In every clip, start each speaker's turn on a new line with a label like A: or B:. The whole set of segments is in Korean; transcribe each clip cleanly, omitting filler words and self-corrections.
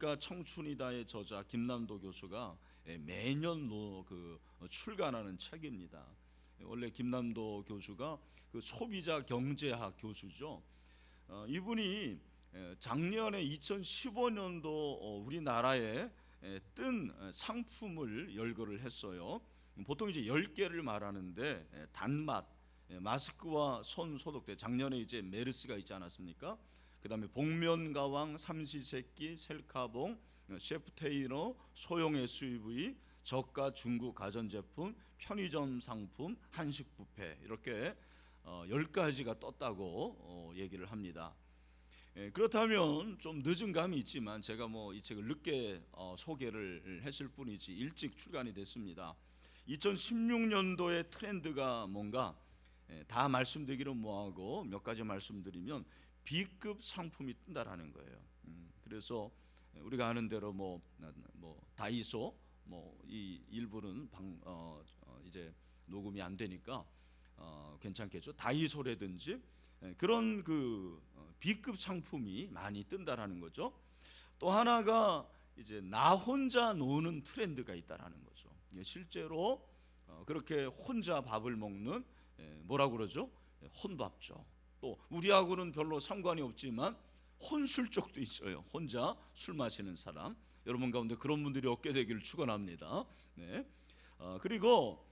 A: 청춘이다의 저자 김남도 교수가 매년 출간하는 책입니다. 원래 김남도 교수가 그 소비자 경제학 교수죠. 이분이 작년에 2015년도 우리나라에 뜬 상품을 열거를 했어요. 보통 이제 10개를 말하는데 단맛, 마스크와 손 소독제, 작년에 이제 메르스가 있지 않았습니까? 그 다음에 복면가왕, 삼시세끼, 셀카봉, 셰프테이너, 소형 SUV, 저가 중국 가전제품, 편의점 상품, 한식 뷔페, 이렇게 10가지가 떴다고 얘기를 합니다. 그렇다면 좀 늦은 감이 있지만 제가 이 책을 늦게 소개를 했을 뿐이지 일찍 출간이 됐습니다. 2016년도의 트렌드가 뭔가 다 말씀드리기는 뭐하고 몇 가지 말씀드리면 B급 상품이 뜬다라는 거예요. 그래서 우리가 아는 대로 다이소 이 일부는 이제 녹음이 안 되니까 괜찮겠죠. 다이소라든지 그런 B급 상품이 많이 뜬다라는 거죠. 또 하나가 이제 나 혼자 노는 트렌드가 있다라는 거죠. 실제로 그렇게 혼자 밥을 먹는 뭐라고 그러죠? 혼밥죠. 또 우리하고는 별로 상관이 없지만 혼술 쪽도 있어요. 혼자 술 마시는 사람. 여러분 가운데 그런 분들이 없게 되기를 축원합니다. 네. 그리고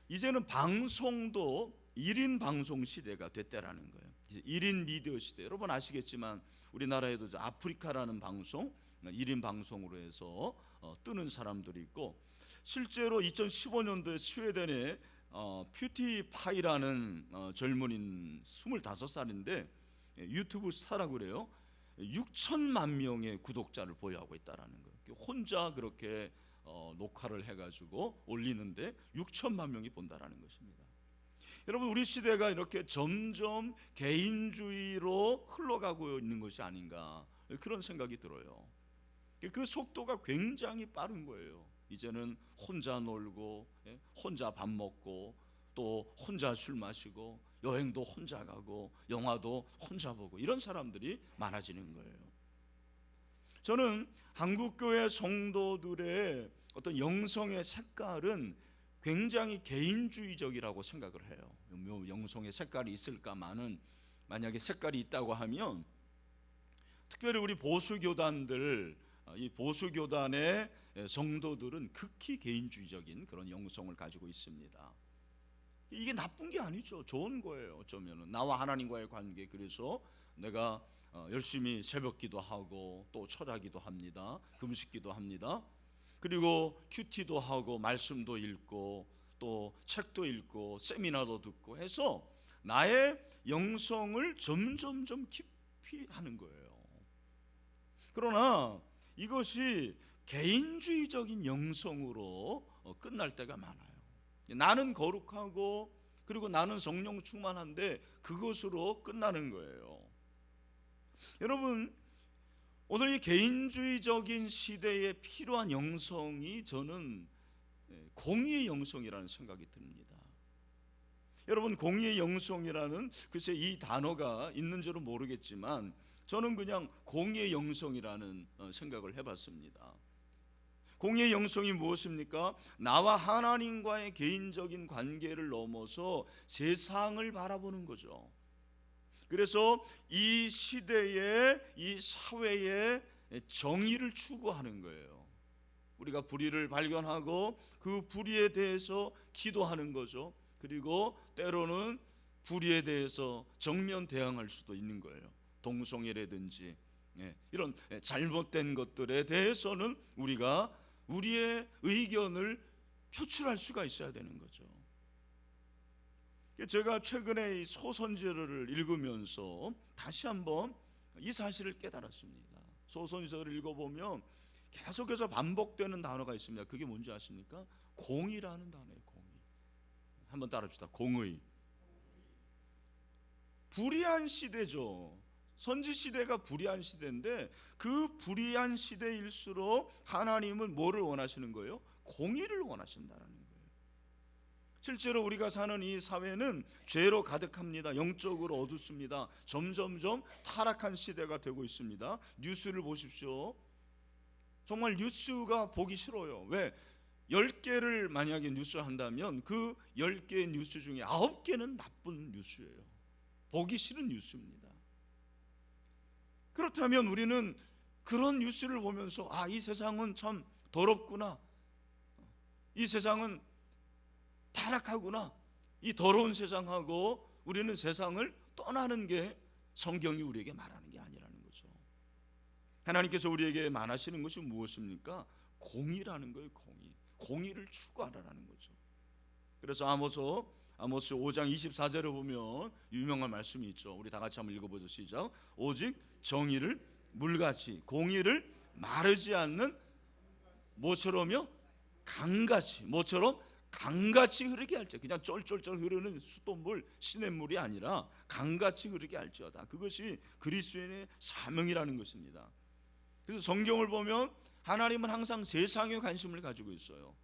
A: 이제는 방송도 1인 방송 시대가 됐다라는 거예요. 1인 미디어 시대. 여러분 아시겠지만 우리나라에도 아프리카라는 방송 1인 방송으로 해서 뜨는 사람들이 있고, 실제로 2015년도에 스웨덴에 퓨티파이라는 젊은인 25살인데 유튜브 스타라고 그래요. 6천만 명의 구독자를 보유하고 있다라는 거예요. 혼자 그렇게 녹화를 해가지고 올리는데 6천만 명이 본다라는 것입니다. 여러분, 우리 시대가 이렇게 점점 개인주의로 흘러가고 있는 것이 아닌가, 그런 생각이 들어요. 그 속도가 굉장히 빠른 거예요. 이제는 혼자 놀고 혼자 밥 먹고 또 혼자 술 마시고 여행도 혼자 가고 영화도 혼자 보고 이런 사람들이 많아지는 거예요. 저는 한국교회 성도들의 어떤 영성의 색깔은 굉장히 개인주의적이라고 생각을 해요. 영성의 색깔이 있을까마는, 만약에 색깔이 있다고 하면 특별히 우리 보수교단들, 이 보수교단의 성도들은 극히 개인주의적인 그런 영성을 가지고 있습니다. 이게 나쁜 게 아니죠. 좋은 거예요. 어쩌면은 나와 하나님과의 관계. 그래서 내가 열심히 새벽기도 하고 또 철야기도 합니다. 금식기도 합니다. 그리고 큐티도 하고 말씀도 읽고 또 책도 읽고 세미나도 듣고 해서 나의 영성을 점점점 깊이 하는 거예요. 그러나 이것이 개인주의적인 영성으로 끝날 때가 많아요. 나는 거룩하고 그리고 나는 성령 충만한데 그것으로 끝나는 거예요. 여러분, 오늘 이 개인주의적인 시대에 필요한 영성이 저는 공의의 영성이라는 생각이 듭니다. 여러분, 공의의 영성이라는, 글쎄 이 단어가 있는 줄은 모르겠지만 저는 그냥 공의의 영성이라는 생각을 해봤습니다. 공의의 영성이 무엇입니까? 나와 하나님과의 개인적인 관계를 넘어서 세상을 바라보는 거죠. 그래서 이 시대에, 이 사회에 정의를 추구하는 거예요. 우리가 불의를 발견하고 그 불의에 대해서 기도하는 거죠. 그리고 때로는 불의에 대해서 정면 대항할 수도 있는 거예요. 동성애라든지 이런 잘못된 것들에 대해서는 우리가 우리의 의견을 표출할 수가 있어야 되는 거죠. 제가 최근에 이 소선지서를 읽으면서 다시 한번 이 사실을 깨달았습니다. 소선지서를 읽어보면 계속해서 반복되는 단어가 있습니다. 그게 뭔지 아십니까? 공의라는 단어예요. 공의. 한번 따라합시다. 공의. 불의한 시대죠. 선지시대가 불의한 시대인데 그 불의한 시대일수록 하나님은 뭐를 원하시는 거예요? 공의를 원하신다는 거예요. 실제로 우리가 사는 이 사회는 죄로 가득합니다. 영적으로 어둡습니다. 점점점 타락한 시대가 되고 있습니다. 뉴스를 보십시오. 정말 뉴스가 보기 싫어요. 왜? 10개를 만약에 뉴스 한다면 그 10개의 뉴스 중에 9개는 나쁜 뉴스예요. 보기 싫은 뉴스입니다. 그렇다면 우리는 그런 뉴스를 보면서 이 세상은 참 더럽구나, 이 세상은 타락하구나, 이 더러운 세상하고 우리는 세상을 떠나는 게 성경이 우리에게 말하는 게 아니라는 거죠. 하나님께서 우리에게 말하시는 것이 무엇입니까? 공의라는 거예요. 공의를 추구하라는 거죠. 그래서 아모스 5장 24절에 보면 유명한 말씀이 있죠. 우리 다 같이 한번 읽어보죠. 시작. 오직 정의를 물같이, 공의를 마르지 않는 뭐처럼요? 강같이. 뭐처럼? 강같이 흐르게 할지. 그냥 쫄쫄쫄 흐르는 수돗물, 시냇물이 아니라 강같이 흐르게 할지어다. 그것이 그리스도인의 사명이라는 것입니다. 그래서 성경을 보면 하나님은 항상 세상에 관심을 가지고 있어요.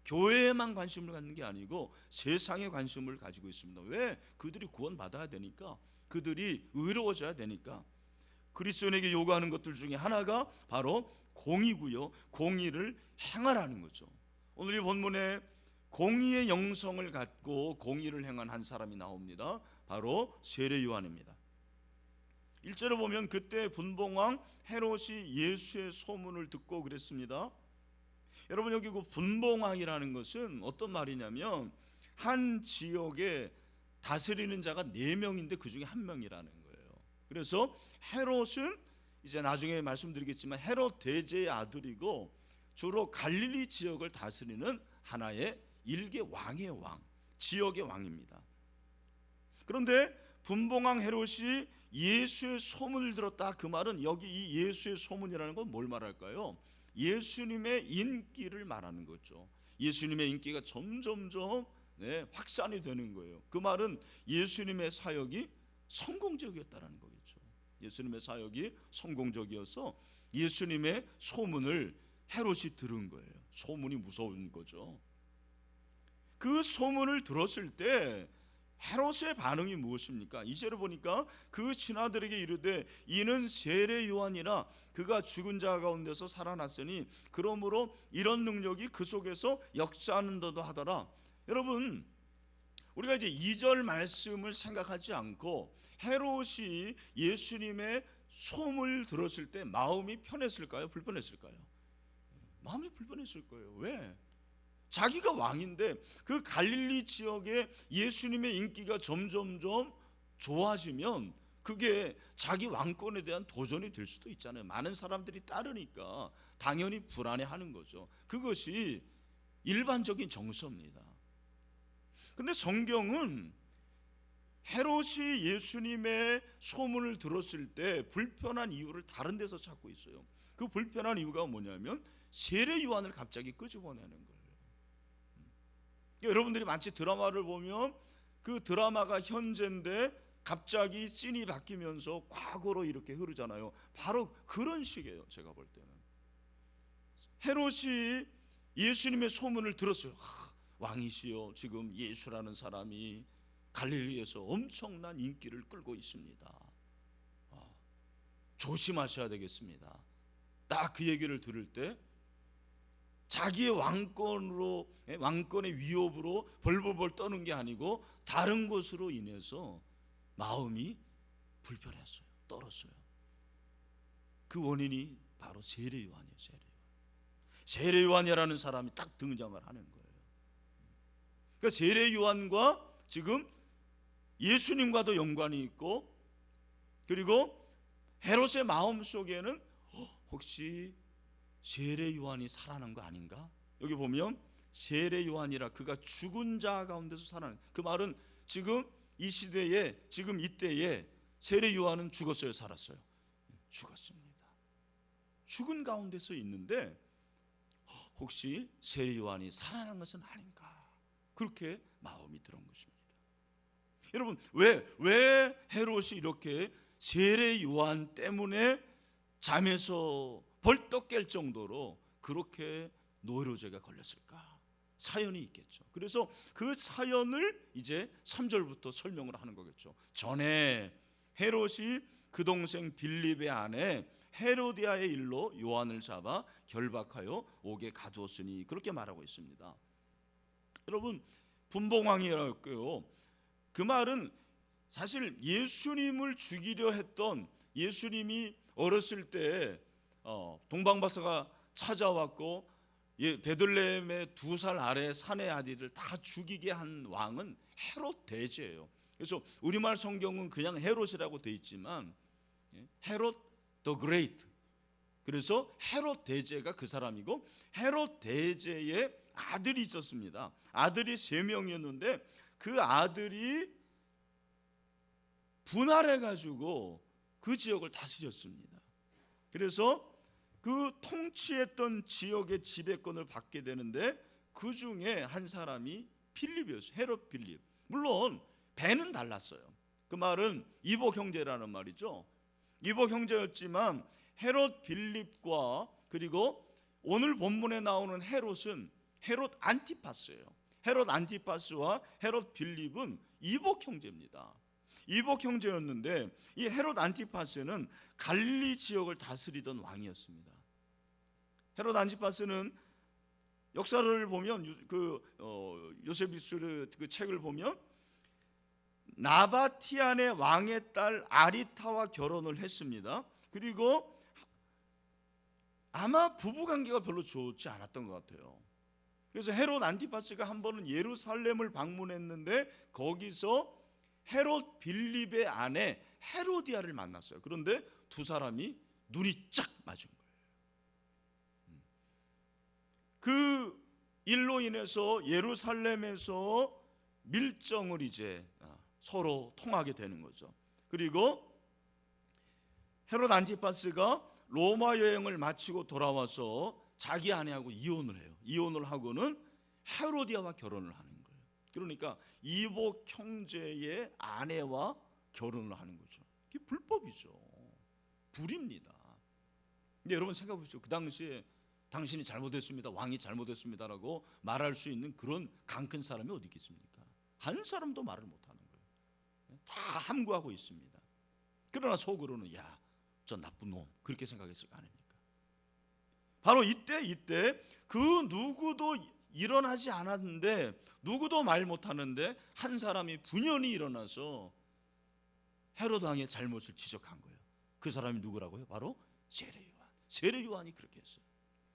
A: 교회에만 관심을 갖는 게 아니고 세상에 관심을 가지고 있습니다. 왜? 그들이 구원받아야 되니까, 그들이 의로워져야 되니까. 그리스도인에게 요구하는 것들 중에 하나가 바로 공의고요. 공의를 행하라는 거죠. 오늘 이 본문에 공의의 영성을 갖고 공의를 행한 한 사람이 나옵니다. 바로 세례 요한입니다. 1절에 보면 그때 분봉왕 헤롯이 예수의 소문을 듣고 그랬습니다. 여러분, 여기 그 분봉왕이라는 것은 어떤 말이냐면 한 지역에 다스리는 자가 4명인데 그 중에 1명이라는 거예요. 그래서 헤롯은 이제 나중에 말씀드리겠지만 헤롯 대제의 아들이고 주로 갈릴리 지역을 다스리는 하나의 일개 왕의 왕, 지역의 왕입니다. 그런데 분봉왕 헤롯이 예수의 소문을 들었다. 그 말은 여기 이 예수의 소문이라는 건 뭘 말할까요? 예수님의 인기를 말하는 거죠. 예수님의 인기가 점점점 확산이 되는 거예요. 그 말은 예수님의 사역이 성공적이었다는 거겠죠. 예수님의 사역이 성공적이어서 예수님의 소문을 헤롯이 들은 거예요. 소문이 무서운 거죠. 그 소문을 들었을 때 헤롯의 반응이 무엇입니까? 2절에 보니까 그 신하들에게 이르되 이는 세례 요한이라 그가 죽은 자 가운데서 살아났으니 그러므로 이런 능력이 그 속에서 역사하는도다 하더라. 여러분, 우리가 이제 2절 말씀을 생각하지 않고 헤롯이 예수님의 소문을 들었을 때 마음이 편했을까요? 불편했을까요? 마음이 불편했을 거예요. 왜? 자기가 왕인데 그 갈릴리 지역에 예수님의 인기가 점점점 좋아지면 그게 자기 왕권에 대한 도전이 될 수도 있잖아요. 많은 사람들이 따르니까 당연히 불안해하는 거죠. 그것이 일반적인 정서입니다. 근데 성경은 헤롯이 예수님의 소문을 들었을 때 불편한 이유를 다른 데서 찾고 있어요. 그 불편한 이유가 뭐냐면 세례 요한을 갑자기 끄집어내는 거예요. 여러분들이 마치 드라마를 보면 그 드라마가 현재인데 갑자기 씬이 바뀌면서 과거로 이렇게 흐르잖아요. 바로 그런 식이에요. 제가 볼 때는 헤롯이 예수님의 소문을 들었어요. 왕이시여, 지금 예수라는 사람이 갈릴리에서 엄청난 인기를 끌고 있습니다. 조심하셔야 되겠습니다. 딱 그 얘기를 들을 때 자기의 왕권의 위협으로 벌벌벌 떠는 게 아니고 다른 것으로 인해서 마음이 불편했어요. 떨었어요. 그 원인이 바로 세례 요한이에요. 세례 요한이라는 사람이 딱 등장을 하는 거예요. 그러니까 세례 요한과 지금 예수님과도 연관이 있고, 그리고 헤롯의 마음 속에는 혹시 세례 요한이 살아난 거 아닌가? 여기 보면 세례 요한이라 그가 죽은 자 가운데서 살아난, 그 말은 지금 이 시대에, 지금 이때에 세례 요한은 죽었어요, 살았어요? 죽었습니다. 죽은 가운데서 있는데 혹시 세례 요한이 살아난 것은 아닌가? 그렇게 마음이 들은 것입니다. 여러분, 왜 헤롯이 이렇게 세례 요한 때문에 잠에서 벌떡 깰 정도로 그렇게 노이로제가 걸렸을까 사연이 있겠죠. 그래서 그 사연을 이제 3절부터 설명을 하는 거겠죠. 전에 헤롯이 그 동생 빌립의 아내 헤로디아의 일로 요한을 잡아 결박하여 옥에 가두었으니, 그렇게 말하고 있습니다. 여러분, 분봉왕이라고요. 그 말은 사실 예수님을 죽이려 했던, 예수님이 어렸을 때 동방박사가 찾아왔고 베들레헴의 2살 아래 사내 아들을 다 죽이게 한 왕은 헤롯 대제예요. 그래서 우리말 성경은 그냥 헤롯이라고 돼 있지만 헤롯 더 그레이트, 그래서 헤롯 대제가 그 사람이고, 헤롯 대제의 아들이 있었습니다. 아들이 3명이었는데 그 아들이 분할해 가지고 그 지역을 다스렸습니다. 그래서 그 통치했던 지역의 지배권을 받게 되는데 그 중에 한 사람이 빌립이었어요. 헤롯 빌립. 물론 배는 달랐어요. 그 말은 이복 형제라는 말이죠. 이복 형제였지만 헤롯 빌립과, 그리고 오늘 본문에 나오는 헤롯은 헤롯 안티파스예요. 헤롯 안티파스와 헤롯 빌립은 이복 형제입니다. 이복 형제였는데 이 헤롯 안티파스는 갈릴리 지역을 다스리던 왕이었습니다. 헤롯 안티파스는 역사를 보면 요세비스 그 책을 보면 나바티안의 왕의 딸 아리타와 결혼을 했습니다. 그리고 아마 부부관계가 별로 좋지 않았던 것 같아요. 그래서 헤롯 안티파스가 한 번은 예루살렘을 방문했는데 거기서 헤롯 빌립의 아내 헤로디아를 만났어요. 그런데 두 사람이 눈이 쫙 맞은 거예요. 그 일로 인해서 예루살렘에서 밀정을 이제 서로 통하게 되는 거죠. 그리고 헤롯 안티파스가 로마 여행을 마치고 돌아와서 자기 아내하고 이혼을 해요. 이혼을 하고는 헤로디아와 결혼을 하는 거예요. 그러니까 이복 형제의 아내와 결혼을 하는 거죠. 이게 불법이죠. 불입니다. 근데 여러분 생각해 보십시오. 그 당시에 당신이 잘못했습니다, 왕이 잘못했습니다라고 말할 수 있는 그런 강 큰 사람이 어디 있겠습니까? 한 사람도 말을 못하는 거예요. 다 함구하고 있습니다. 그러나 속으로는 야, 저 나쁜 놈, 그렇게 생각했을 거 아닙니까? 바로 이때 그 누구도 일어나지 않았는데, 누구도 말 못하는데 한 사람이 분연히 일어나서 헤롯 왕의 잘못을 지적한 거예요. 그 사람이 누구라고요? 바로 세례 요한. 세례 요한이 그렇게 했어요.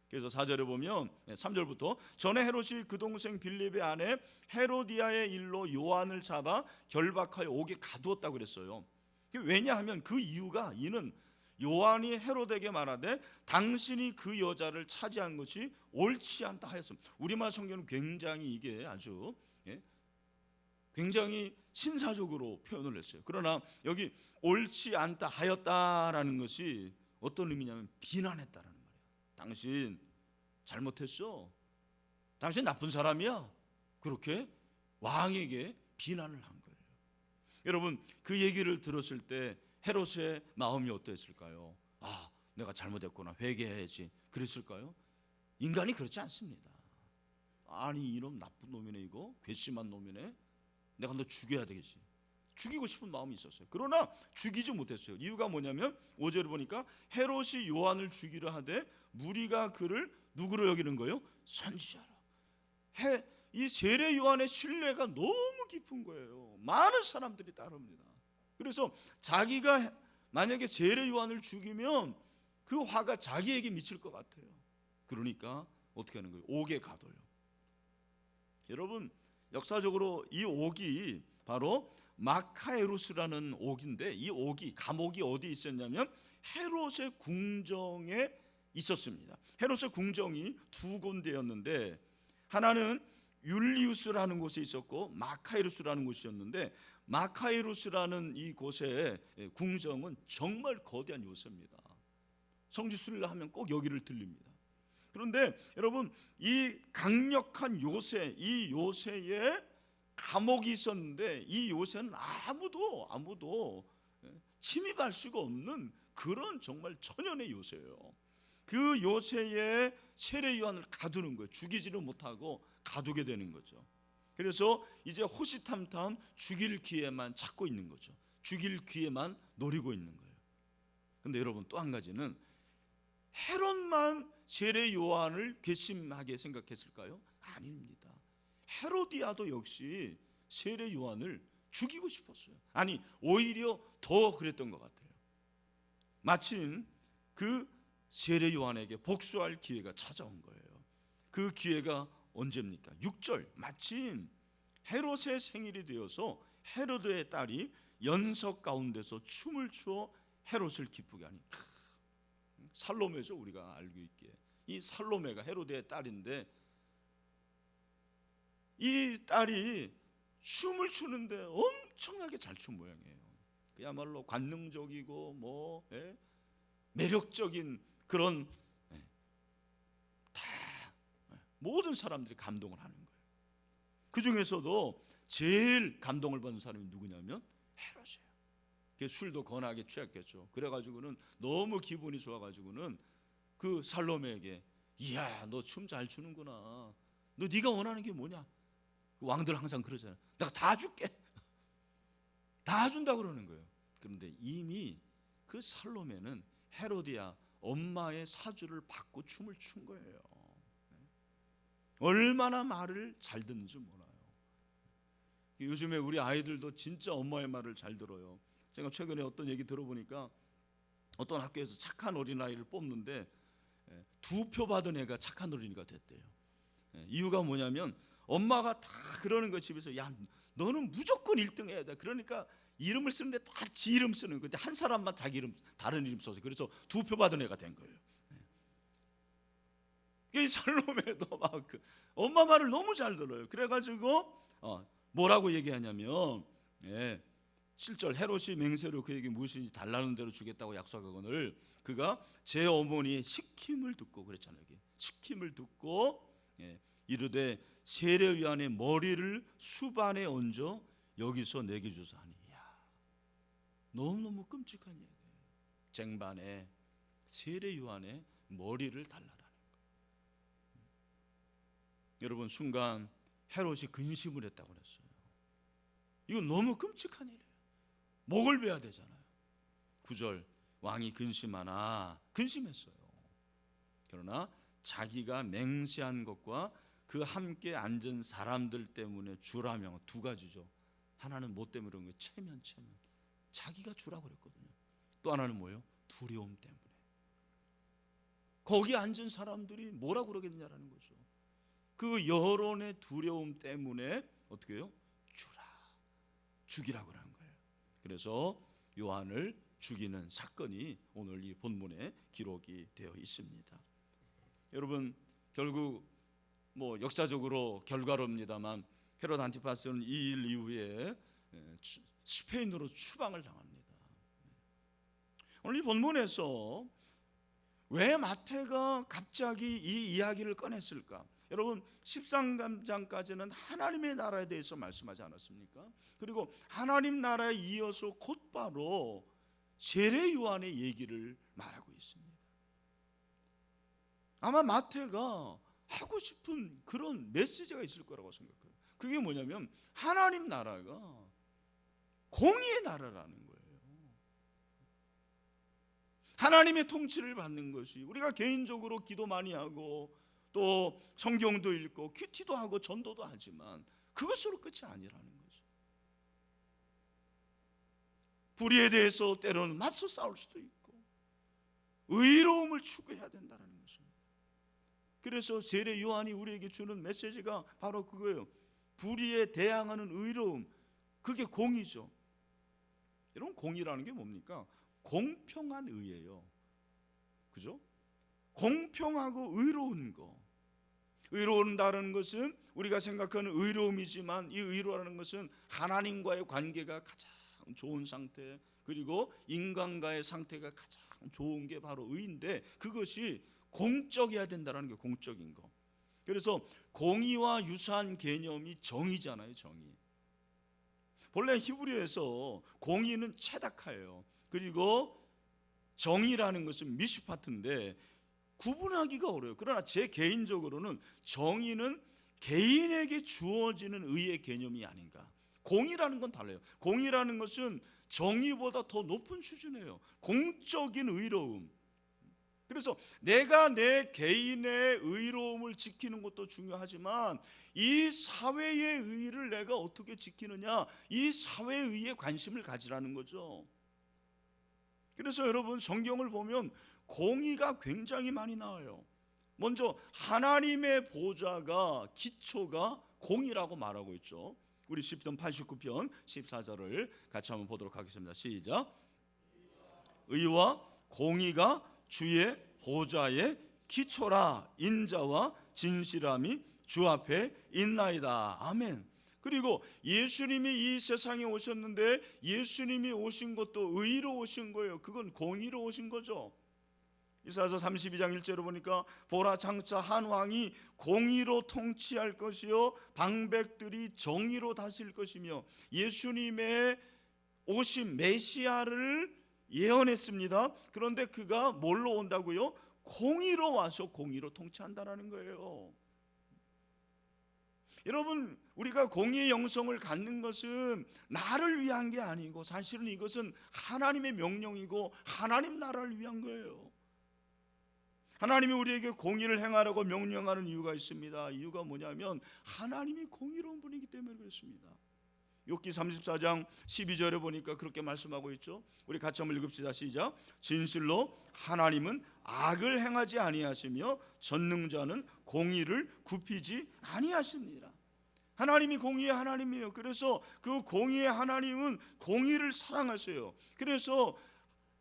A: 그래서 4절에 보면 3절부터 전에 헤롯이 그 동생 빌립의 아내 헤로디아의 일로 요한을 잡아 결박하여 옥에 가두었다고 그랬어요. 왜냐하면 그 이유가, 이는 요한이 헤롯에게 말하되 당신이 그 여자를 차지한 것이 옳지 않다 하였습니다. 우리말 성경은 굉장히 이게 아주 굉장히 신사적으로 표현을 했어요. 그러나 여기 옳지 않다 하였다라는 것이 어떤 의미냐면 비난했다라는 말이에요. 당신 잘못했어, 당신 나쁜 사람이야, 그렇게 왕에게 비난을 한 거예요. 여러분, 그 얘기를 들었을 때 헤롯의 마음이 어땠을까요? 아, 내가 잘못했구나, 회개해야지, 그랬을까요? 인간이 그렇지 않습니다. 아니, 이놈 나쁜 놈이네, 이거 괘씸한 놈이네, 내가 너 죽여야 되겠지. 죽이고 싶은 마음이 있었어요. 그러나 죽이지 못했어요. 이유가 뭐냐면 5절을 보니까 헤롯이 요한을 죽이려 하되 무리가 그를 누구로 여기는 거예요? 선지자로. 이 세례 요한의 신뢰가 너무 깊은 거예요. 많은 사람들이 따릅니다. 그래서 자기가 만약에 세례 요한을 죽이면 그 화가 자기에게 미칠 것 같아요. 그러니까 어떻게 하는 거예요? 옥에 가둬요. 여러분, 역사적으로 이 옥이 바로 마카에루스라는 옥인데, 이 옥이, 감옥이 어디 있었냐면 헤롯의 궁정에 있었습니다. 헤롯의 궁정이 두 군데였는데, 하나는 율리우스라는 곳에 있었고 마카에루스라는 곳이었는데, 마카에루스라는 이 곳의 궁정은 정말 거대한 요새입니다. 성지순례 하면 꼭 여기를 들립니다. 그런데 여러분, 이 강력한 요새, 이 요새에 감옥이 있었는데 이 요새는 아무도 침입할 수가 없는 그런 정말 천연의 요새예요. 그 요새에 세례 요한을 가두는 거예요. 죽이지는 못하고 가두게 되는 거죠. 그래서 이제 호시탐탐 죽일 기회만 찾고 있는 거죠. 죽일 기회만 노리고 있는 거예요. 근데 여러분, 또 한 가지는 헤롯만 세례 요한을 괘씸하게 생각했을까요? 아닙니다. 헤로디아도 역시 세례 요한을 죽이고 싶었어요. 아니, 오히려 더 그랬던 것 같아요. 마침 그 세례 요한에게 복수할 기회가 찾아온 거예요. 그 기회가 언제입니까? 6절, 마침 헤롯의 생일이 되어서 헤로드의 딸이 연석 가운데서 춤을 추어 헤롯을 기쁘게 하니, 살로메죠. 우리가 알고 있기에 이 살로메가 헤로드의 딸인데, 이 딸이 춤을 추는데 엄청나게 잘 춘 모양이에요. 그야말로 관능적이고 매력적인 그런, 다 모든 사람들이 감동을 하는 거예요. 그 중에서도 제일 감동을 받는 사람이 누구냐면 헤롯이에요. 술도 거나게 취했겠죠. 그래가지고는 너무 기분이 좋아가지고는 그 살로메에게, 이야, 너 춤 잘 추는구나. 너 네가 원하는 게 뭐냐? 그 왕들 항상 그러잖아요. 내가 다 줄게. 다 준다 그러는 거예요. 그런데 이미 그 살로메는 헤로디아 엄마의 사주를 받고 춤을 춘 거예요. 얼마나 말을 잘 듣는지 몰라요. 요즘에 우리 아이들도 진짜 엄마의 말을 잘 들어요. 제가 최근에 어떤 얘기 들어보니까 어떤 학교에서 착한 어린아이를 뽑는데 2표 받은 애가 착한 어린이가 됐대요. 이유가 뭐냐면 엄마가 다 그러는 거, 집에서 야, 너는 무조건 1등 해야 돼. 그러니까 이름을 쓰는데 다 지 이름 쓰는, 근데 한 사람만 자기 이름, 다른 이름 써서, 그래서 2표 받은 애가 된 거예요. 이 살로메도 막 엄마 말을 너무 잘 들어요. 그래가지고 뭐라고 얘기하냐면 7절, 헤롯이 맹세로 그에게 무엇인지 달라는 대로 주겠다고 약속하거늘 그가 제 어머니의 시킴을 듣고, 그랬잖아요. 시킴을 듣고 이르되 세례 요한의 머리를 수반에 얹어 여기서 내게 주소 하니. 너무너무 끔찍한 얘기예요. 쟁반에 세례 요한의 머리를 달라라는 거예요. 여러분, 순간 헤롯이 근심을 했다고 그랬어요. 이건 너무 끔찍한 일이에요. 목을 베야 되잖아요. 9절, 왕이 근심하나, 근심했어요. 그러나 자기가 맹세한 것과 그 함께 앉은 사람들 때문에 주라명, 두 가지죠. 하나는 뭐 때문에 그런 거예요? 체면. 자기가 주라고 그랬거든요. 또 하나는 뭐예요? 두려움 때문에. 거기 앉은 사람들이 뭐라고 그러겠느냐라는 거죠. 그 여론의 두려움 때문에 어떻게 해요? 죽이라고 하는 거예요. 그래서 요한을 죽이는 사건이 오늘 이 본문에 기록이 되어 있습니다. 여러분, 결국 역사적으로 결과로입니다만 헤롯 안티파스는 이 일 이후에 스페인으로 추방을 당합니다. 오늘 이 본문에서 왜 마태가 갑자기 이 이야기를 꺼냈을까? 여러분, 13장까지는 하나님의 나라에 대해서 말씀하지 않았습니까? 그리고 하나님 나라에 이어서 곧바로 세례 요한의 얘기를 말하고 있습니다. 아마 마태가 하고 싶은 그런 메시지가 있을 거라고 생각해요. 그게 뭐냐면 하나님 나라가 공의의 나라라는 거예요. 하나님의 통치를 받는 것이, 우리가 개인적으로 기도 많이 하고 또 성경도 읽고 큐티도 하고 전도도 하지만 그것으로 끝이 아니라는 거죠. 불의에 대해서 때로는 맞서 싸울 수도 있고 의로움을 추구해야 된다는 것입니다. 그래서 세례 요한이 우리에게 주는 메시지가 바로 그거예요. 불의에 대항하는 의로움, 그게 공의죠. 여러분, 공의라는 게 뭡니까? 공평한 의예요. 그죠? 공평하고 의로운 거. 의로운다는 것은 우리가 생각하는 의로움이지만, 이 의로라는 것은 하나님과의 관계가 가장 좋은 상태, 그리고 인간과의 상태가 가장 좋은 게 바로 의인데, 그것이 공적이어야 된다는 게 공적인 거. 그래서 공의와 유사한 개념이 정의잖아요. 정의. 본래 히브리어에서 공의는 체다카예요. 그리고 정의라는 것은 미슈파트인데 구분하기가 어려워요. 그러나 제 개인적으로는 정의는 개인에게 주어지는 의의 개념이 아닌가. 공의라는 건 달라요. 공의라는 것은 정의보다 더 높은 수준이에요. 공적인 의로움. 그래서 내가 내 개인의 의로움을 지키는 것도 중요하지만 이 사회의 의를 내가 어떻게 지키느냐, 이 사회의 의에 관심을 가지라는 거죠. 그래서 여러분, 성경을 보면 공의가 굉장히 많이 나와요. 먼저 하나님의 보좌가, 기초가 공의라고 말하고 있죠. 우리 시편 89편 14절을 같이 한번 보도록 하겠습니다. 시작. 의와 공의가 주의 보좌의 기초라. 인자와 진실함이 주 앞에 있나이다. 아멘. 그리고 예수님이 이 세상에 오셨는데 예수님이 오신 것도 의로 오신 거예요. 그건 공의로 오신 거죠. 이사야서 32장 1절을 보니까 보라, 장차 한 왕이 공의로 통치할 것이요 방백들이 정의로 다스릴 것이며, 예수님의 오신 메시아를 예언했습니다. 그런데 그가 뭘로 온다고요? 공의로 와서 공의로 통치한다라는 거예요. 여러분, 우리가 공의의 영성을 갖는 것은 나를 위한 게 아니고 사실은 이것은 하나님의 명령이고 하나님 나라를 위한 거예요. 하나님이 우리에게 공의를 행하라고 명령하는 이유가 있습니다. 이유가 뭐냐면 하나님이 공의로운 분이기 때문에 그렇습니다. 욥기 34장 12절에 보니까 그렇게 말씀하고 있죠. 우리 같이 한번 읽읍시다. 시작. 진실로 하나님은 악을 행하지 아니하시며 전능자는 공의를 굽히지 아니하십니다. 하나님이 공의의 하나님이에요. 그래서 그 공의의 하나님은 공의를 사랑하세요. 그래서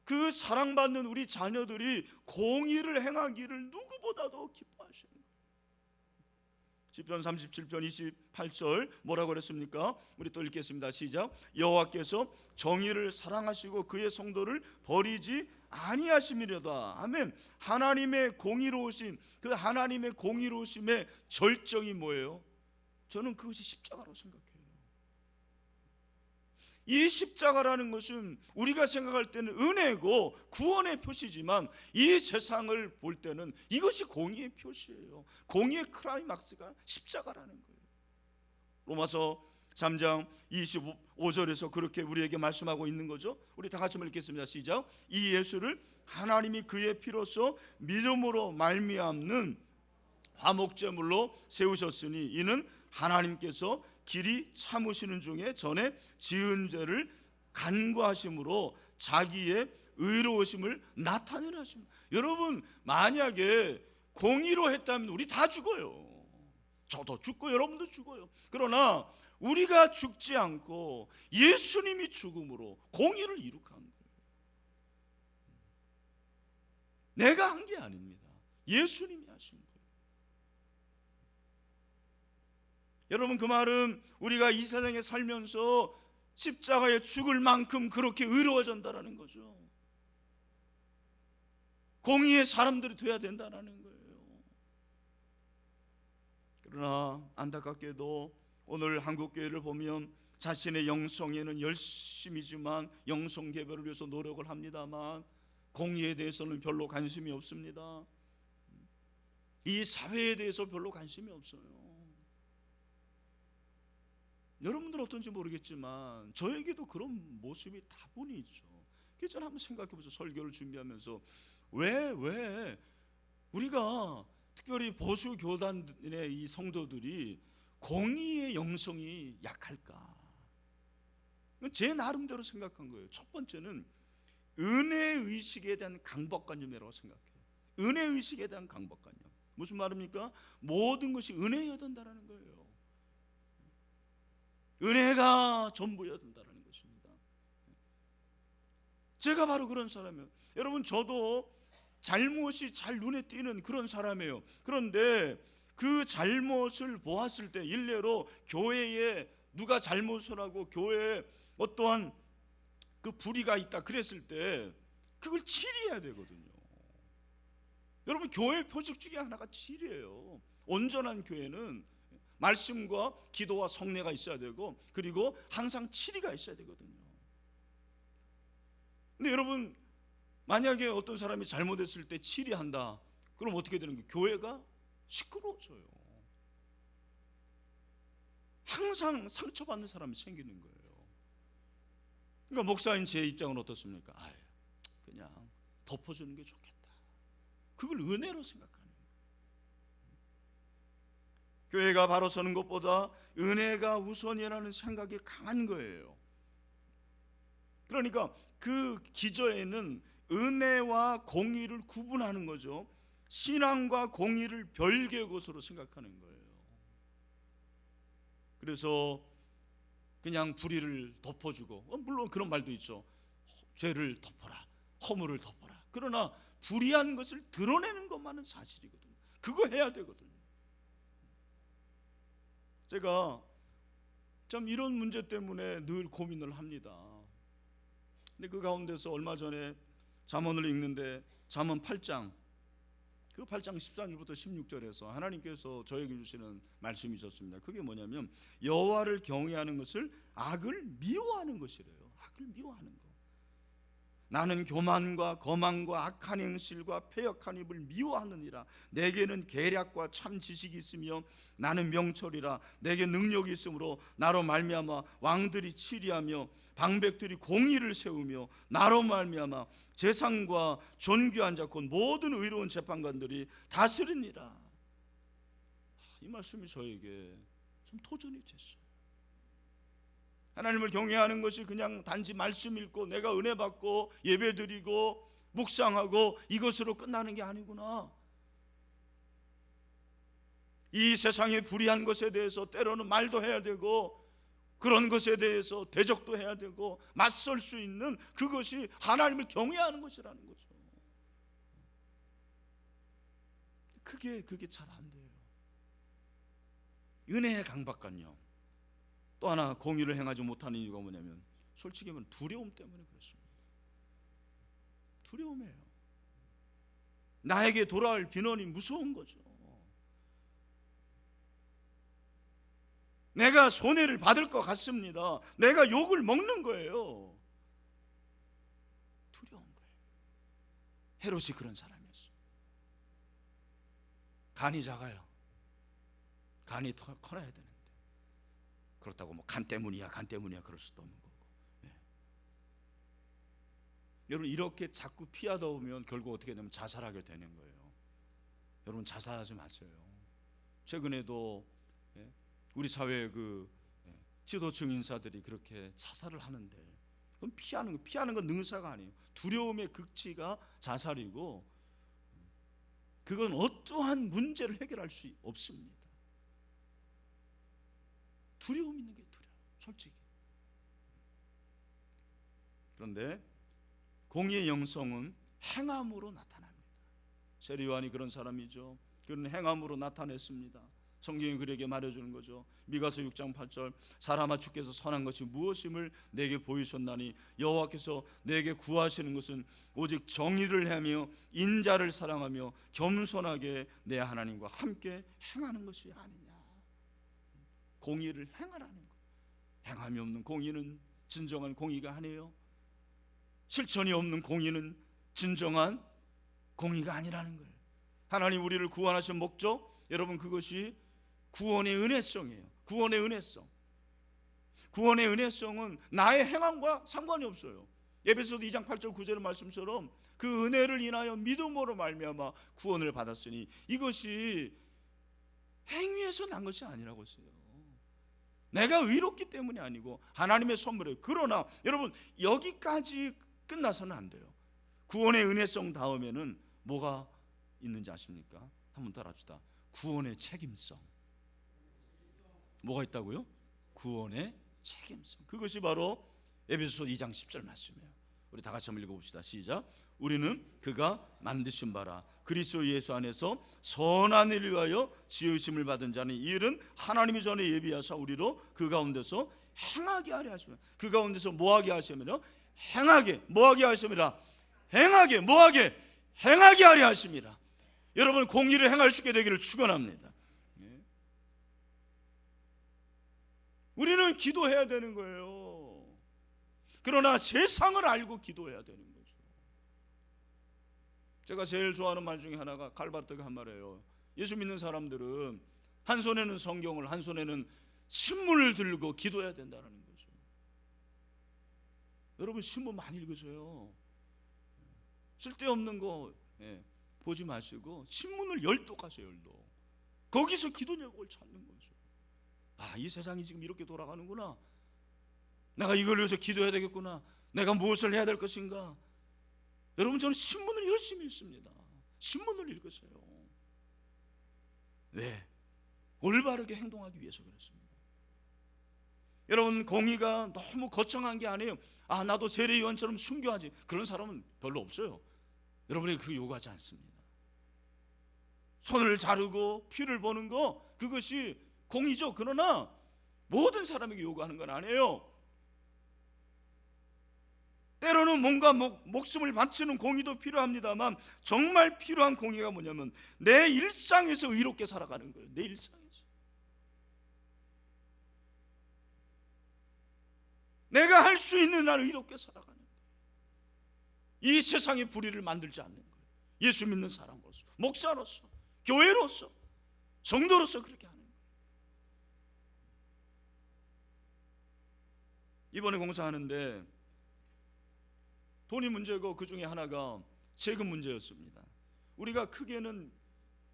A: 그 사랑받는 우리 자녀들이 공의를 행하기를 누구보다도 기뻐하시는 거예요. 시편 37편 28절 뭐라고 그랬습니까? 우리 또 읽겠습니다. 시작. 여호와께서 정의를 사랑하시고 그의 성도를 버리지 아니하심이로다. 아멘. 하나님의 공의로우심, 그 하나님의 공의로우심의 절정이 뭐예요? 저는 그것이 십자가라고 생각해요. 이 십자가라는 것은 우리가 생각할 때는 은혜고 구원의 표시지만 이 세상을 볼 때는 이것이 공의의 표시예요. 공의의 클라이막스가 십자가라는 거예요. 로마서 3장 25절에서 그렇게 우리에게 말씀하고 있는 거죠. 우리 다 같이 한번 읽겠습니다. 시작. 이 예수를 하나님이 그의 피로써 믿음으로 말미암는 화목제물로 세우셨으니 이는 하나님께서 길이 참으시는 중에 전에 지은 죄를 간구하심으로 자기의 의로우심을 나타내려 하십니다. 여러분, 만약에 공의로 했다면 우리 다 죽어요. 저도 죽고 여러분도 죽어요. 그러나 우리가 죽지 않고 예수님이 죽음으로 공의를 이룩한 거예요. 내가 한 게 아닙니다. 예수님이 하신 거예요. 여러분, 그 말은 우리가 이 세상에 살면서 십자가에 죽을 만큼 그렇게 의로워진다는 거죠. 공의의 사람들이 돼야 된다는 거예요. 그러나 안타깝게도 오늘 한국교회를 보면 자신의 영성에는 열심이지만 영성 개발을 위해서 노력을 합니다만 공의에 대해서는 별로 관심이 없습니다. 이 사회에 대해서 별로 관심이 없어요. 여러분들은 어떤지 모르겠지만 저에게도 그런 모습이 다분히 있죠. 그래서 저는 한번 생각해보죠. 설교를 준비하면서 왜 우리가 특별히 보수 교단의 이 성도들이 공의의 영성이 약할까? 제 나름대로 생각한 거예요. 첫 번째는 은혜의식에 대한 강박관념이라고 생각해요. 은혜의식에 대한 강박관념. 무슨 말입니까? 모든 것이 은혜여야 된다는 거예요. 은혜가 전부여야 된다는 것입니다. 제가 바로 그런 사람이에요. 여러분, 저도 잘못이 잘 눈에 띄는 그런 사람이에요. 그런데 그 잘못을 보았을 때 일례로 교회에 누가 잘못을 하고 교회에 어떠한 그 불의가 있다 그랬을 때 그걸 치리해야 되거든요. 여러분, 교회 표적 중에 하나가 치리예요. 온전한 교회는 말씀과 기도와 성례가 있어야 되고 그리고 항상 치리가 있어야 되거든요. 근데 여러분, 만약에 어떤 사람이 잘못했을 때 치리한다, 그럼 어떻게 되는 거예요? 교회가 시끄러워져요. 항상 상처받는 사람이 생기는 거예요. 그러니까 목사인 제 입장은 어떻습니까? 그냥 덮어주는 게 좋겠다. 그걸 은혜로 생각하는 거예요. 교회가 바로 서는 것보다 은혜가 우선이라는 생각이 강한 거예요. 그러니까 그 기저에는 은혜와 공의를 구분하는 거죠. 신앙과 공의를 별개의 것으로 생각하는 거예요. 그래서 그냥 불의를 덮어주고, 물론 그런 말도 있죠. 죄를 덮어라, 허물을 덮어라. 그러나 불의한 것을 드러내는 것만은 사실이거든요. 그거 해야 되거든요. 제가 참 이런 문제 때문에 늘 고민을 합니다. 근데 그 가운데서 얼마 전에 잠언을 읽는데 잠언 8장 그 8장 13절부터 16절에서 하나님께서 저에게 주시는 말씀이 있었습니다. 그게 뭐냐면 여호와를 경외하는 것을 악을 미워하는 것이래요. 악을 미워하는 거. 나는 교만과 거만과 악한 행실과 패역한 입을 미워하느니라. 내게는 계략과 참 지식이 있으며 나는 명철이라. 내게 능력이 있으므로 나로 말미암아 왕들이 치리하며 방백들이 공의를 세우며 나로 말미암아 재상과 존귀한 자 곧 모든 의로운 재판관들이 다스리니라. 이 말씀이 저에게 좀 도전이 됐어요. 하나님을 경외하는 것이 그냥 단지 말씀 읽고 내가 은혜 받고 예배 드리고 묵상하고 이것으로 끝나는 게 아니구나. 이 세상의 불의한 것에 대해서 때로는 말도 해야 되고 그런 것에 대해서 대적도 해야 되고 맞설 수 있는 그것이 하나님을 경외하는 것이라는 거죠. 그게 잘 안 돼요. 은혜의 강박관념. 또 하나 공의를 행하지 못하는 이유가 뭐냐면 솔직히 말하면 두려움 때문에 그렇습니다. 두려움이에요. 나에게 돌아올 비난이 무서운 거죠. 내가 손해를 받을 것 같습니다. 내가 욕을 먹는 거예요. 두려운 거예요. 헤롯이 그런 사람이었어요. 간이 작아요. 간이 더 커야 되는데 그렇다고 뭐 간 때문이야 그럴 수도 없는 거고. 네. 여러분 이렇게 자꾸 피하다 보면 결국 어떻게 되면 자살하게 되는 거예요. 여러분 자살하지 마세요. 최근에도 우리 사회의 지도층 인사들이 그렇게 자살을 하는데 그건 피하는 건 능사가 아니에요. 두려움의 극치가 자살이고 그건 어떠한 문제를 해결할 수 없습니다. 두려움 있는 게 두려워, 솔직히. 그런데 공의의 영성은 행함으로 나타납니다. 세례 요한이 그런 사람이죠. 그는 행함으로 나타냈습니다. 성경이 그에게 말해주는 거죠. 미가서 6장 8절 사람아 주께서 선한 것이 무엇임을 내게 보이셨나니 여호와께서 내게 구하시는 것은 오직 정의를 하며 인자를 사랑하며 겸손하게 내 하나님과 함께 행하는 것이 아니냐. 공의를 행하라는 것. 행함이 없는 공의는 진정한 공의가 아니에요. 실천이 없는 공의는 진정한 공의가 아니라는 거예요. 하나님 우리를 구원하신 목적, 여러분 그것이 구원의 은혜성이에요. 구원의 은혜성. 구원의 은혜성은 나의 행함과 상관이 없어요. 에베소서 2장 8절 9절의 말씀처럼 그 은혜를 인하여 믿음으로 말미암아 구원을 받았으니 이것이 행위에서 난 것이 아니라고 했어요. 내가 의롭기 때문이 아니고 하나님의 선물이에요. 그러나 여러분 여기까지 끝나서는 안 돼요. 구원의 은혜성 다음에는 뭐가 있는지 아십니까? 한번 따라합시다. 구원의 책임성. 뭐가 있다고요? 구원의 책임성. 그것이 바로 에베소서 2장 10절 말씀이에요. 우리 다 같이 한번 읽어봅시다. 시작. 우리는 그가 만드신 바라 그리스도 예수 안에서 선한 일을 위하여 지으심을 받은 자는 이 일은 하나님이 전에 예비하사 우리로 그 가운데서 행하게 하려 하시면, 그 가운데서 뭐하게 하시면요? 행하게 뭐하게 하심이라. 행하게 뭐하게 행하게 하려 하심이라. 여러분 공의를 행할 수 있게 되기를 축원합니다. 우리는 기도해야 되는 거예요. 그러나 세상을 알고 기도해야 되는 거죠. 제가 제일 좋아하는 말 중에 하나가 갈바트가 한 말이에요. 예수 믿는 사람들은 한 손에는 성경을 한 손에는 신문을 들고 기도해야 된다는 거죠. 여러분 신문 많이 읽으세요. 쓸데없는 거 보지 마시고 신문을 열독하세요. 열독. 거기서 기도 제목을 찾는 거죠. 아, 이 세상이 지금 이렇게 돌아가는구나. 내가 이걸 위해서 기도해야 되겠구나. 내가 무엇을 해야 될 것인가. 여러분 저는 신문을 열심히 읽습니다. 신문을 읽으세요. 왜? 올바르게 행동하기 위해서 그렇습니다. 여러분 공의가 너무 거창한 게 아니에요. 아, 나도 세례요한처럼 순교하지. 그런 사람은 별로 없어요. 여러분에게 그거 요구하지 않습니다. 손을 자르고 피를 보는 거, 그것이 공의죠. 그러나 모든 사람에게 요구하는 건 아니에요. 때로는 뭔가 목숨을 바치는 공의도 필요합니다만 정말 필요한 공의가 뭐냐면 내 일상에서 의롭게 살아가는 거예요. 내 일상에서 내가 할 수 있는 한 의롭게 살아가는 거예요. 이 세상의 불의를 만들지 않는 거예요. 예수 믿는 사람으로서, 목사로서, 교회로서, 성도로서 그렇게 하는 거예요. 이번에 공사하는데 돈이 문제고 그 중에 하나가 세금 문제였습니다. 우리가 크게는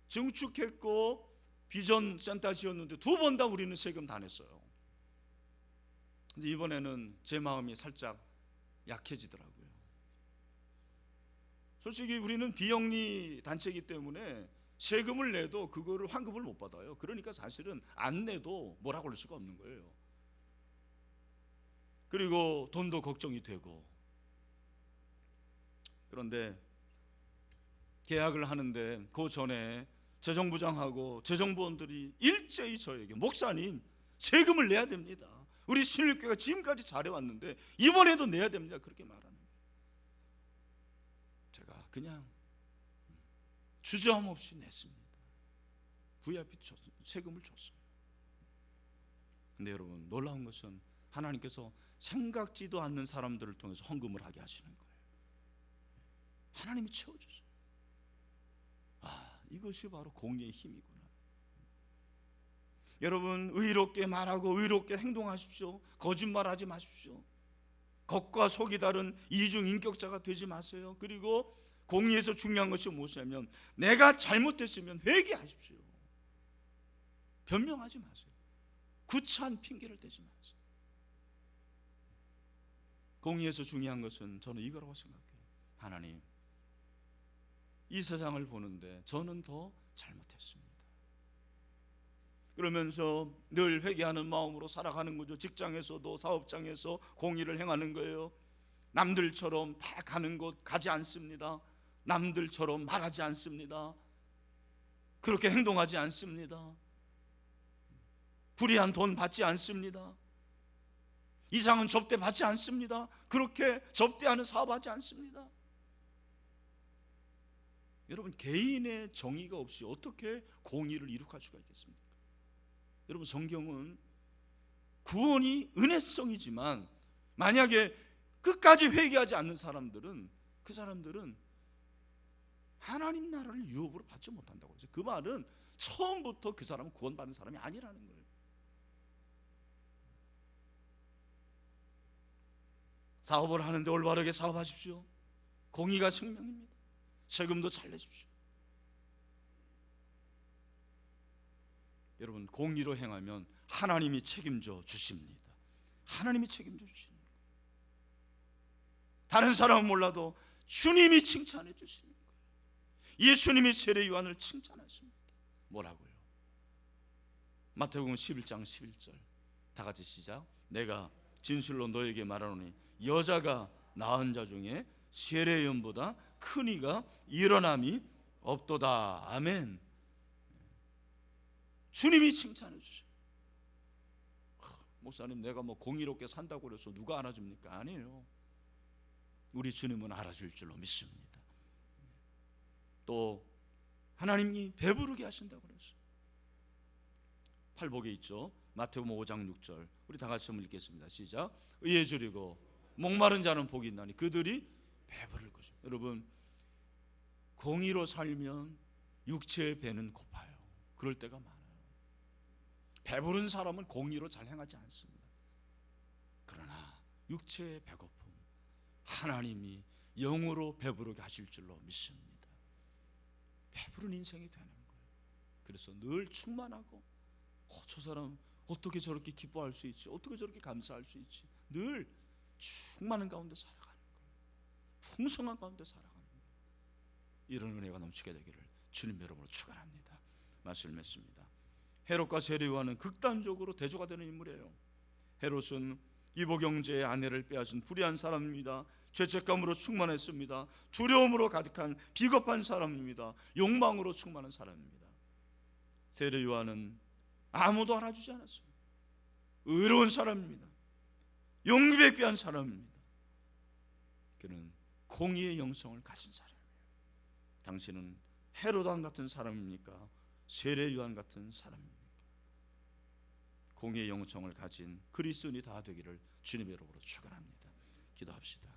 A: 증축했고 비전 센터 지었는데 2번 다 우리는 세금 다 냈어요. 근데 이번에는 제 마음이 살짝 약해지더라고요. 솔직히 우리는 비영리 단체이기 때문에 세금을 내도 그거를 환급을 못 받아요. 그러니까 사실은 안 내도 뭐라고 할 수가 없는 거예요. 그리고 돈도 걱정이 되고. 그런데 계약을 하는데 그 전에 재정부장하고 재정부원들이 일제히 저에게 목사님 세금을 내야 됩니다. 우리 신일교회가 지금까지 잘해왔는데 이번에도 내야 됩니다. 그렇게 말하는 거예요. 제가 그냥 주저함 없이 냈습니다. VIP 세금을 줬어요. 근데 여러분 놀라운 것은 하나님께서 생각지도 않는 사람들을 통해서 헌금을 하게 하시는 거예요. 하나님이 채워주세요. 아, 이것이 바로 공의의 힘이구나. 여러분 의롭게 말하고 의롭게 행동하십시오. 거짓말하지 마십시오. 겉과 속이 다른 이중인격자가 되지 마세요. 그리고 공의에서 중요한 것이 무엇이냐면 내가 잘못했으면 회개하십시오. 변명하지 마세요. 구차한 핑계를 대지 마세요. 공의에서 중요한 것은 저는 이거라고 생각해요. 하나님, 이 세상을 보는데 저는 더 잘못했습니다. 그러면서 늘 회개하는 마음으로 살아가는 거죠. 직장에서도 사업장에서 공의를 행하는 거예요. 남들처럼 다 가는 곳 가지 않습니다. 남들처럼 말하지 않습니다. 그렇게 행동하지 않습니다. 불이한 돈 받지 않습니다. 이상한 접대 받지 않습니다. 그렇게 접대하는 사업하지 않습니다. 여러분 개인의 정의가 없이 어떻게 공의를 이룩할 수가 있겠습니까? 여러분 성경은 구원이 은혜성이지만 만약에 끝까지 회개하지 않는 사람들은 그 사람들은 하나님 나라를 유업으로 받지 못한다고 했어요. 그 말은 처음부터 그 사람은 구원받는 사람이 아니라는 거예요. 사업을 하는데 올바르게 사업하십시오. 공의가 생명입니다. 세금도 잘 내십시오. 여러분 공의로 행하면 하나님이 책임져 주십니다. 하나님이 책임져 주십니다. 다른 사람은 몰라도 주님이 칭찬해 주십니다. 예수님이 세례 요한을 칭찬하십니다. 뭐라고요? 마태복음 11장 11절 다 같이 시작. 내가 진실로 너에게 말하노니 여자가 낳은 자 중에 세례 요한보다 큰 이가 일어남이 없도다. 아멘. 주님이 칭찬해 주셔요. 목사님 내가 뭐 공의롭게 산다고 그래서 누가 알아줍니까? 아니에요. 우리 주님은 알아줄 줄로 믿습니다. 또 하나님이 배부르게 하신다고 그랬어요. 팔복에 있죠. 마태복음 5장 6절 우리 다 같이 한번 읽겠습니다. 시작. 의에 줄이고 목마른 자는 복이 있나니 그들이 배부를 것입니다. 여러분 공의로 살면 육체의 배는 고파요. 그럴 때가 많아요. 배부른 사람은 공의로 잘 행하지 않습니다. 그러나 육체의 배고픔, 하나님이 영으로 배부르게 하실 줄로 믿습니다. 배부른 인생이 되는 거예요. 그래서 늘 충만하고, 저 사람 어떻게 저렇게 기뻐할 수 있지? 어떻게 저렇게 감사할 수 있지? 늘 충만한 가운데 살아가는 거예요. 풍성한 가운데 살아가는 거예요. 이런 은혜가 넘치게 되기를 주님 이름으로 축원합니다. 말씀을 맺습니다. 헤롯과 세례요한은 극단적으로 대조가 되는 인물이에요. 헤롯은 이복 형제의 아내를 빼앗은 불의한 사람입니다. 죄책감으로 충만했습니다. 두려움으로 가득한 비겁한 사람입니다. 욕망으로 충만한 사람입니다. 세례요한은 아무도 알아주지 않았어요. 의로운 사람입니다. 용기에 귀한 사람입니다. 그는 공의의 영성을 가진 사람이에요. 당신은 헤롯 왕 같은 사람입니까? 세례요한 같은 사람입니까? 공의의 영성을 가진 그리스도인이 다 되기를 주님의 이름으로 축원합니다. 기도합시다.